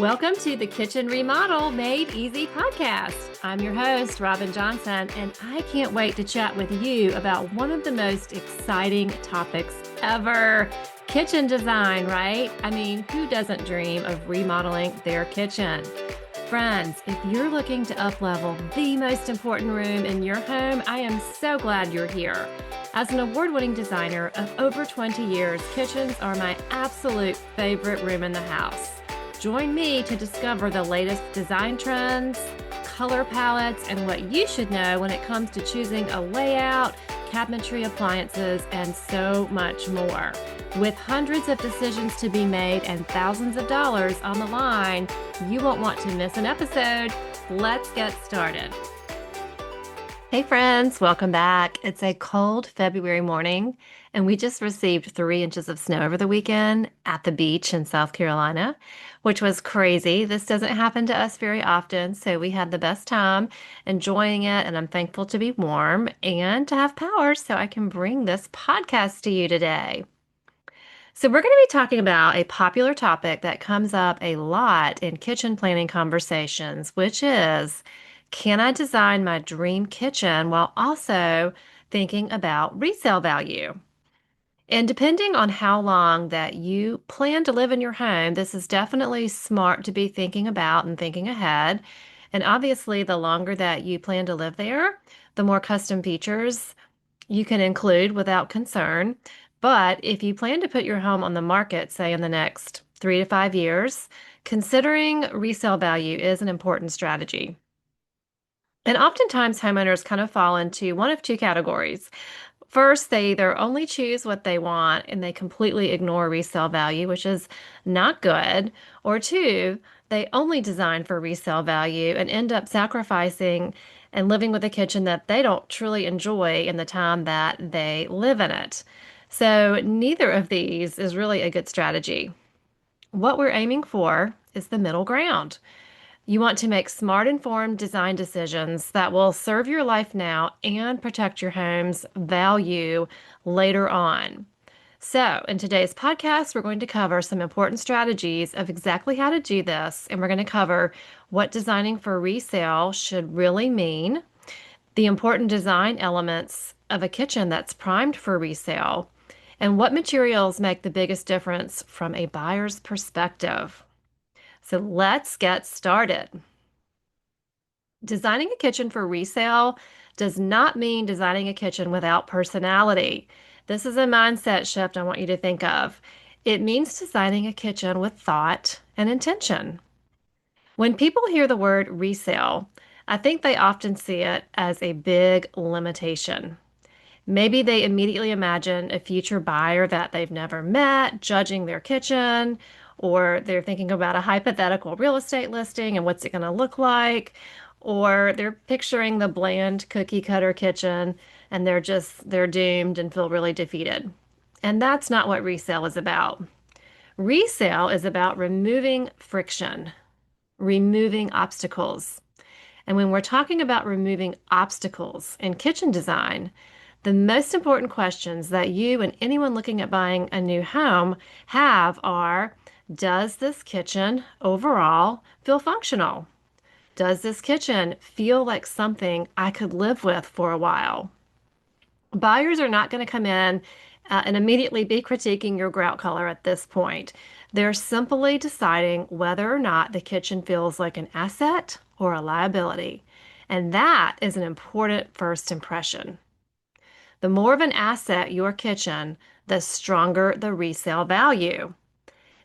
Welcome to the Kitchen Remodel Made Easy podcast. I'm your host, Robin Johnson, and I can't wait to chat with you about one of the most exciting topics ever. Kitchen design, right? I mean, who doesn't dream of remodeling their kitchen? Friends, if you're looking to up-level the most important room in your home, I am so glad you're here. As an award-winning designer of over 20 years, kitchens are my absolute favorite room in the house. Join me to discover the latest design trends, color palettes, and what you should know when it comes to choosing a layout, cabinetry, appliances, and so much more. With hundreds of decisions to be made and thousands of dollars on the line, you won't want to miss an episode. Let's get started. Hey friends, welcome back. It's a cold February morning, and we just received 3 inches of snow over the weekend at the beach in South Carolina, which was crazy. This doesn't happen to us very often, so we had the best time enjoying it, and I'm thankful to be warm and to have power so I can bring this podcast to you today. So, we're going to be talking about a popular topic that comes up a lot in kitchen planning conversations, which is, can I design my dream kitchen while also thinking about resale value? And depending on how long that you plan to live in your home, this is definitely smart to be thinking about and thinking ahead. And obviously, the longer that you plan to live there, the more custom features you can include without concern. But if you plan to put your home on the market, say in the next 3 to 5 years, considering resale value is an important strategy. And oftentimes, homeowners kind of fall into one of two categories. First, they either only choose what they want and they completely ignore resale value, which is not good. Or two, they only design for resale value and end up sacrificing and living with a kitchen that they don't truly enjoy in the time that they live in it. So, neither of these is really a good strategy. What we're aiming for is the middle ground. You want to make smart, informed design decisions that will serve your life now and protect your home's value later on. So, in today's podcast, we're going to cover some important strategies of exactly how to do this, and we're going to cover what designing for resale should really mean, the important design elements of a kitchen that's primed for resale, and what materials make the biggest difference from a buyer's perspective. So, let's get started. Designing a kitchen for resale does not mean designing a kitchen without personality. This is a mindset shift I want you to think of. It means designing a kitchen with thought and intention. When people hear the word resale, I think they often see it as a big limitation. Maybe they immediately imagine a future buyer that they've never met judging their kitchen, or they're thinking about a hypothetical real estate listing and what's it going to look like, or they're picturing the bland cookie cutter kitchen and they're doomed and feel really defeated. And that's not what resale is about. Resale is about removing friction, removing obstacles. And when we're talking about removing obstacles in kitchen design, the most important questions that you and anyone looking at buying a new home have are, does this kitchen overall feel functional? Does this kitchen feel like something I could live with for a while? Buyers are not going to come in and immediately be critiquing your grout color at this point. They're simply deciding whether or not the kitchen feels like an asset or a liability. And that is an important first impression. The more of an asset your kitchen, the stronger the resale value.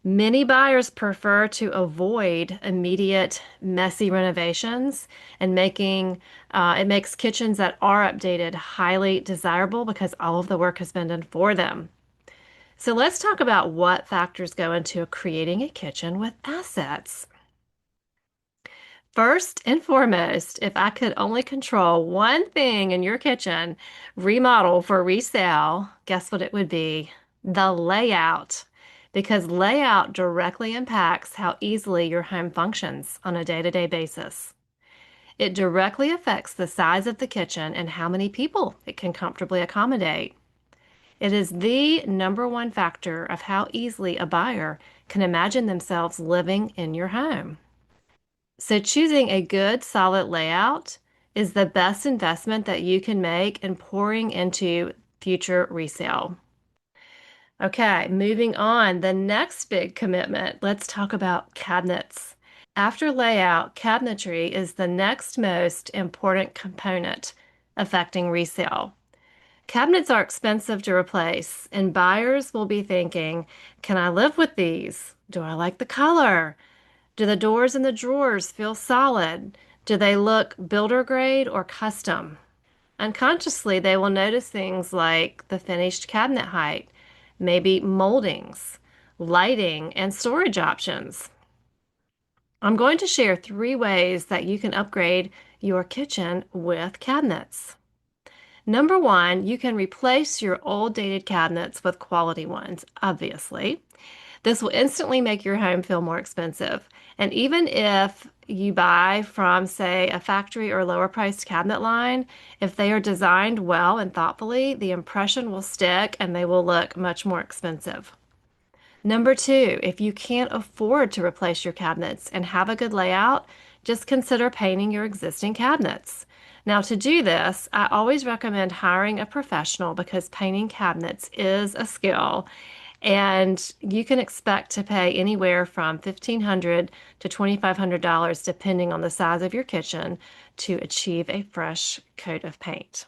Many buyers prefer to avoid immediate messy renovations and it makes kitchens that are updated highly desirable because all of the work has been done for them. So let's talk about what factors go into creating a kitchen with assets. First and foremost, if I could only control one thing in your kitchen, remodel for resale, guess what it would be? The layout. Because layout directly impacts how easily your home functions on a day-to-day basis. It directly affects the size of the kitchen and how many people it can comfortably accommodate. It is the number one factor of how easily a buyer can imagine themselves living in your home. So, choosing a good, solid layout is the best investment that you can make in pouring into future resale. Okay, moving on. The next big commitment, let's talk about cabinets. After layout, cabinetry is the next most important component affecting resale. Cabinets are expensive to replace, and buyers will be thinking, can I live with these? Do I like the color? Do the doors and the drawers feel solid? Do they look builder grade or custom? Unconsciously, they will notice things like the finished cabinet height, maybe moldings, lighting, and storage options. I'm going to share 3 ways that you can upgrade your kitchen with cabinets. Number one, you can replace your old dated cabinets with quality ones, obviously. This will instantly make your home feel more expensive. And even if you buy from, say, a factory or lower priced cabinet line, if they are designed well and thoughtfully, the impression will stick and they will look much more expensive. Number two, if you can't afford to replace your cabinets and have a good layout, just consider painting your existing cabinets. Now, to do this, I always recommend hiring a professional because painting cabinets is a skill and you can expect to pay anywhere from $1,500 to $2,500 depending on the size of your kitchen to achieve a fresh coat of paint.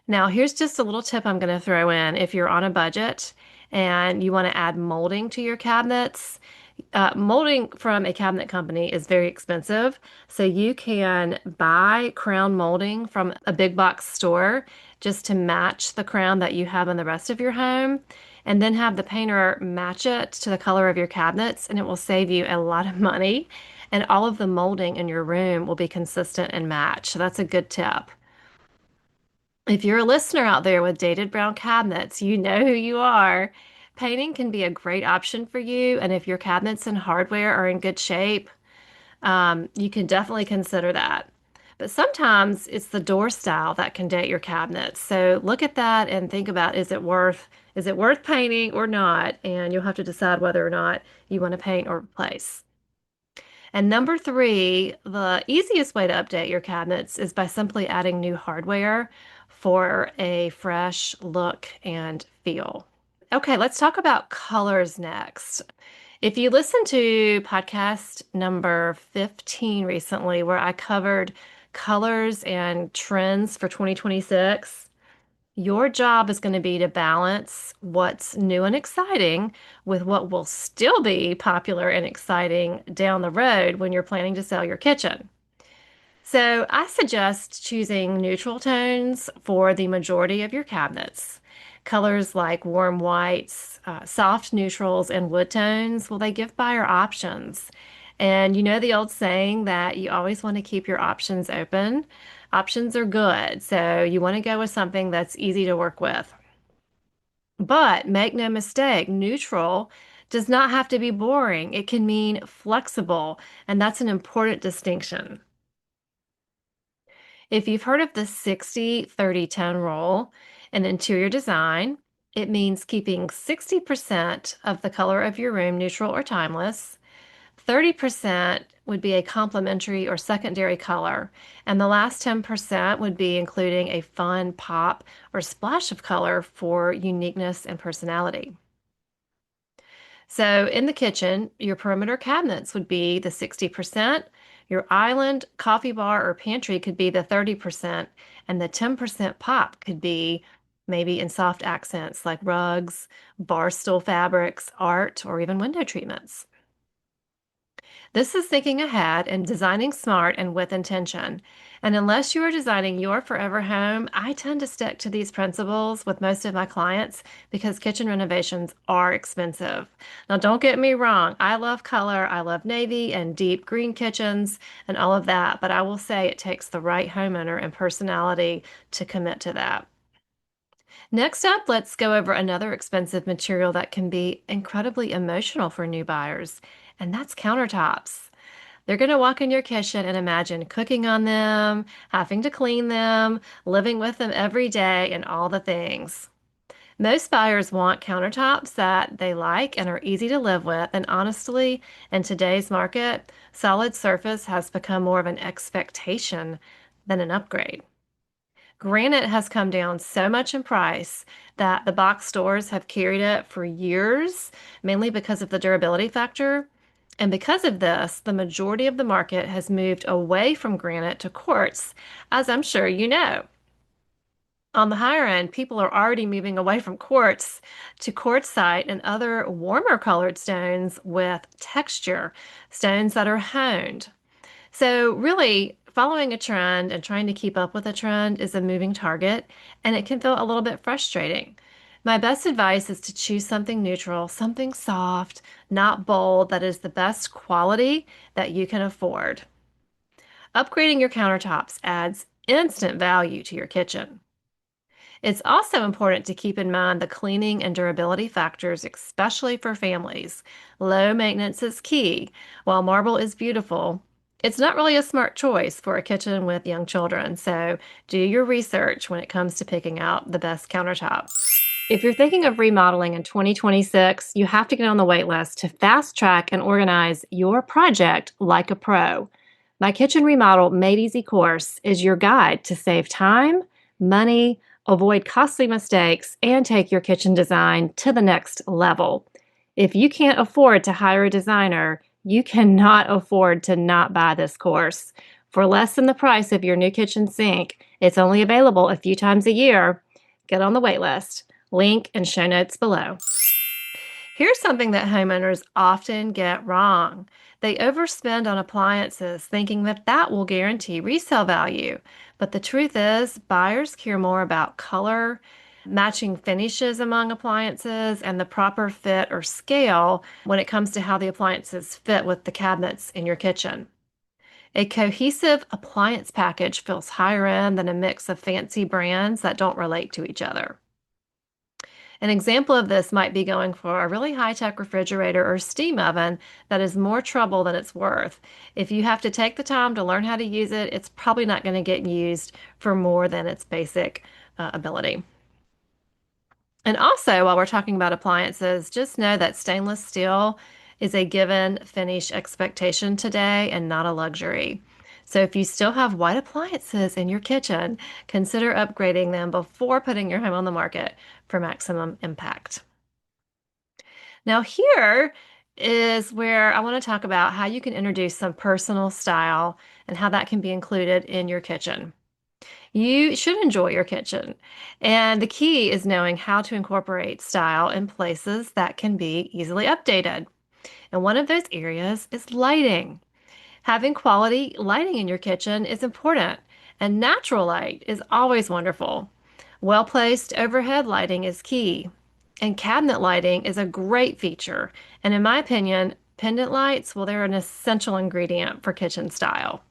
Now, here's just a little tip I'm going to throw in. If you're on a budget and you want to add molding to your cabinets, molding from a cabinet company is very expensive. So you can buy crown molding from a big box store just to match the crown that you have in the rest of your home, and then have the painter match it to the color of your cabinets, and it will save you a lot of money. And all of the molding in your room will be consistent and match. So that's a good tip. If you're a listener out there with dated brown cabinets, you know who you are. Painting can be a great option for you, and if your cabinets and hardware are in good shape, you can definitely consider that. But sometimes it's the door style that can date your cabinets. So look at that and think about is it worth painting or not? And you'll have to decide whether or not you want to paint or replace. And number three, the easiest way to update your cabinets is by simply adding new hardware for a fresh look and feel. Okay, let's talk about colors next. If you listened to podcast number 15 recently, where I covered colors and trends for 2026, your job is going to be to balance what's new and exciting with what will still be popular and exciting down the road when you're planning to sell your kitchen. So I suggest choosing neutral tones for the majority of your cabinets. Colors like warm whites, soft neutrals, and wood tones, well, they give buyer options. And you know the old saying that you always want to keep your options open. Options are good, so you want to go with something that's easy to work with. But make no mistake, neutral does not have to be boring. It can mean flexible, and that's an important distinction. If you've heard of the 60-30 tone rule in interior design, it means keeping 60% of the color of your room neutral or timeless. 30% would be a complementary or secondary color, and the last 10% would be including a fun pop or splash of color for uniqueness and personality. So in the kitchen, your perimeter cabinets would be the 60%. Your island, coffee bar, or pantry could be the 30%, and the 10% pop could be maybe in soft accents like rugs, bar stool fabrics, art, or even window treatments. This is thinking ahead and designing smart and with intention. And unless you are designing your forever home, I tend to stick to these principles with most of my clients because kitchen renovations are expensive. Now, don't get me wrong, I love color, I love navy and deep green kitchens and all of that, but I will say it takes the right homeowner and personality to commit to that. Next up, let's go over another expensive material that can be incredibly emotional for new buyers, and that's countertops. They're going to walk in your kitchen and imagine cooking on them, having to clean them, living with them every day, and all the things. Most buyers want countertops that they like and are easy to live with. And honestly, in today's market, solid surface has become more of an expectation than an upgrade. Granite has come down so much in price that the box stores have carried it for years, mainly because of the durability factor. And because of this, the majority of the market has moved away from granite to quartz, as I'm sure you know. On the higher end, people are already moving away from quartz to quartzite and other warmer colored stones with texture, stones that are honed. So, really, following a trend and trying to keep up with a trend is a moving target, and it can feel a little bit frustrating. My best advice is to choose something neutral, something soft, not bold, that is the best quality that you can afford. Upgrading your countertops adds instant value to your kitchen. It's also important to keep in mind the cleaning and durability factors, especially for families. Low maintenance is key. While marble is beautiful, it's not really a smart choice for a kitchen with young children, so do your research when it comes to picking out the best countertop. If you're thinking of remodeling in 2026, you have to get on the wait list to fast track and organize your project like a pro. My Kitchen Remodel Made Easy course is your guide to save time, money, avoid costly mistakes, and take your kitchen design to the next level. If you can't afford to hire a designer, you cannot afford to not buy this course. For less than the price of your new kitchen sink, it's only available a few times a year. Get on the wait list. Link in show notes below. Here's something that homeowners often get wrong. They overspend on appliances thinking that that will guarantee resale value. But the truth is, buyers care more about color, matching finishes among appliances, and the proper fit or scale when it comes to how the appliances fit with the cabinets in your kitchen. A cohesive appliance package feels higher end than a mix of fancy brands that don't relate to each other. An example of this might be going for a really high-tech refrigerator or steam oven that is more trouble than it's worth. If you have to take the time to learn how to use it, it's probably not going to get used for more than its basic ability. And also, while we're talking about appliances, just know that stainless steel is a given finish expectation today and not a luxury. So if you still have white appliances in your kitchen, consider upgrading them before putting your home on the market for maximum impact. Now, here is where I want to talk about how you can introduce some personal style and how that can be included in your kitchen. You should enjoy your kitchen. And the key is knowing how to incorporate style in places that can be easily updated. And one of those areas is lighting. Having quality lighting in your kitchen is important, and natural light is always wonderful. Well-placed overhead lighting is key, and cabinet lighting is a great feature. And in my opinion, pendant lights, well, they're an essential ingredient for kitchen style.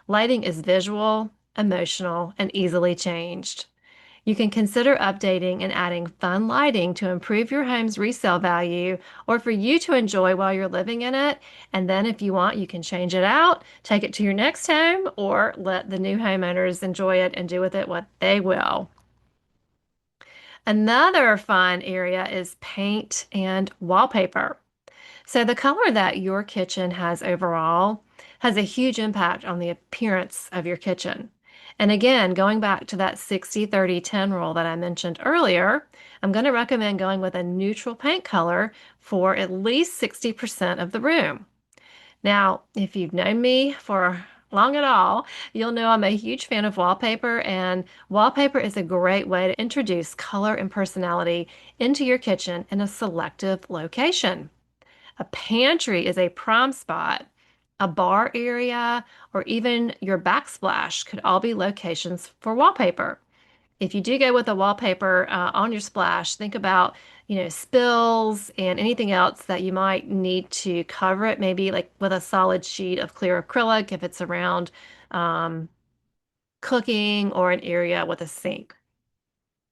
Lighting is visual, emotional, and easily changed. You can consider updating and adding fun lighting to improve your home's resale value or for you to enjoy while you're living in it. And then, if you want, you can change it out, take it to your next home, or let the new homeowners enjoy it and do with it what they will. Another fun area is paint and wallpaper. So, the color that your kitchen has overall has a huge impact on the appearance of your kitchen. And again, going back to that 60-30-10 rule that I mentioned earlier, I'm going to recommend going with a neutral paint color for at least 60% of the room. Now, if you've known me for long at all, you'll know I'm a huge fan of wallpaper, and wallpaper is a great way to introduce color and personality into your kitchen in a selective location. A pantry is a prime spot. A bar area or even your backsplash could all be locations for wallpaper. If you do go with a wallpaper on your splash, think about, spills and anything else that you might need to cover it, maybe like with a solid sheet of clear acrylic if it's around um, cooking or an area with a sink.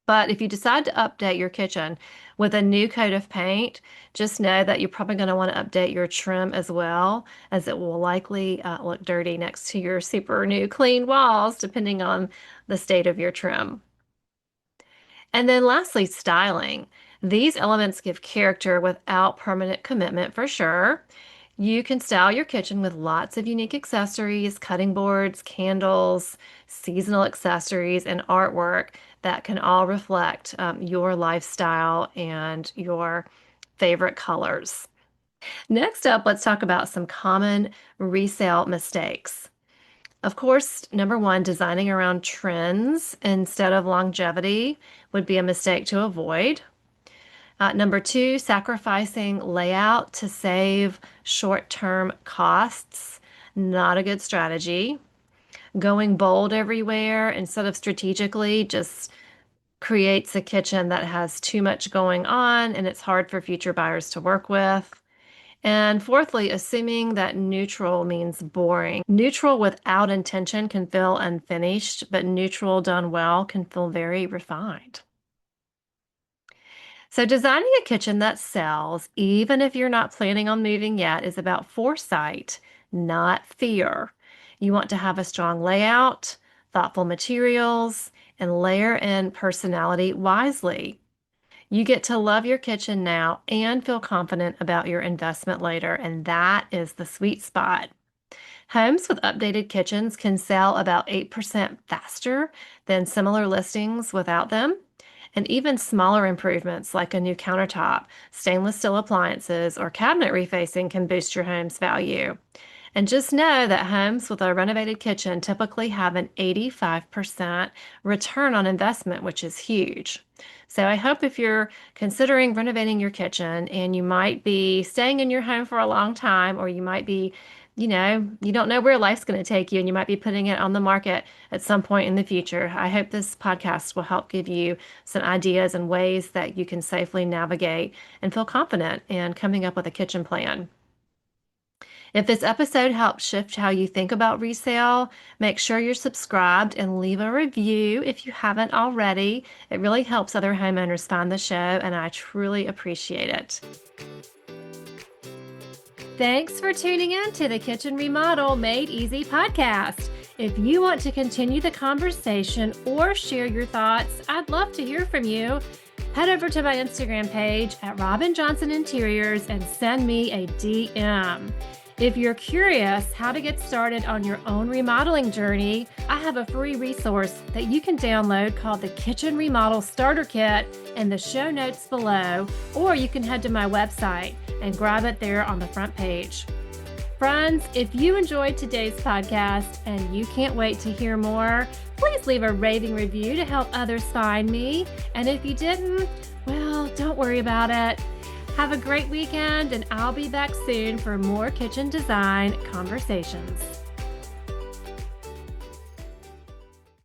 But if you decide to update your kitchen with a new coat of paint, just know that you're probably going to want to update your trim as well, as it will likely look dirty next to your super new clean walls, depending on the state of your trim. And then lastly, styling. These elements give character without permanent commitment for sure. You can style your kitchen with lots of unique accessories, cutting boards, candles, seasonal accessories, and artwork that can all reflect your lifestyle and your favorite colors. Next up, let's talk about some common resale mistakes. Of course, number one, designing around trends instead of longevity would be a mistake to avoid. Number two, sacrificing layout to save short-term costs. Not a good strategy. Going bold everywhere instead of strategically just creates a kitchen that has too much going on and it's hard for future buyers to work with. And fourthly, assuming that neutral means boring. Neutral without intention can feel unfinished, but neutral done well can feel very refined. So, designing a kitchen that sells, even if you're not planning on moving yet, is about foresight, not fear. You want to have a strong layout, thoughtful materials, and layer in personality wisely. You get to love your kitchen now and feel confident about your investment later, and that is the sweet spot. Homes with updated kitchens can sell about 8% faster than similar listings without them. And even smaller improvements like a new countertop, stainless steel appliances, or cabinet refacing can boost your home's value. And just know that homes with a renovated kitchen typically have an 85% return on investment, which is huge. So I hope if you're considering renovating your kitchen and you might be staying in your home for a long time, or you might be, you don't know where life's going to take you and you might be putting it on the market at some point in the future. I hope this podcast will help give you some ideas and ways that you can safely navigate and feel confident in coming up with a kitchen plan. If this episode helped shift how you think about resale, make sure you're subscribed and leave a review if you haven't already. It really helps other homeowners find the show, and I truly appreciate it. Thanks for tuning in to the Kitchen Remodel Made Easy podcast. If you want to continue the conversation or share your thoughts, I'd love to hear from you. Head over to my Instagram page at Robin Johnson Interiors and send me a DM. If you're curious how to get started on your own remodeling journey, I have a free resource that you can download called the Kitchen Remodel Starter Kit in the show notes below, or you can head to my website and grab it there on the front page. Friends, if you enjoyed today's podcast and you can't wait to hear more, please leave a raving review to help others find me. And if you didn't, well, don't worry about it. Have a great weekend, and I'll be back soon for more kitchen design conversations.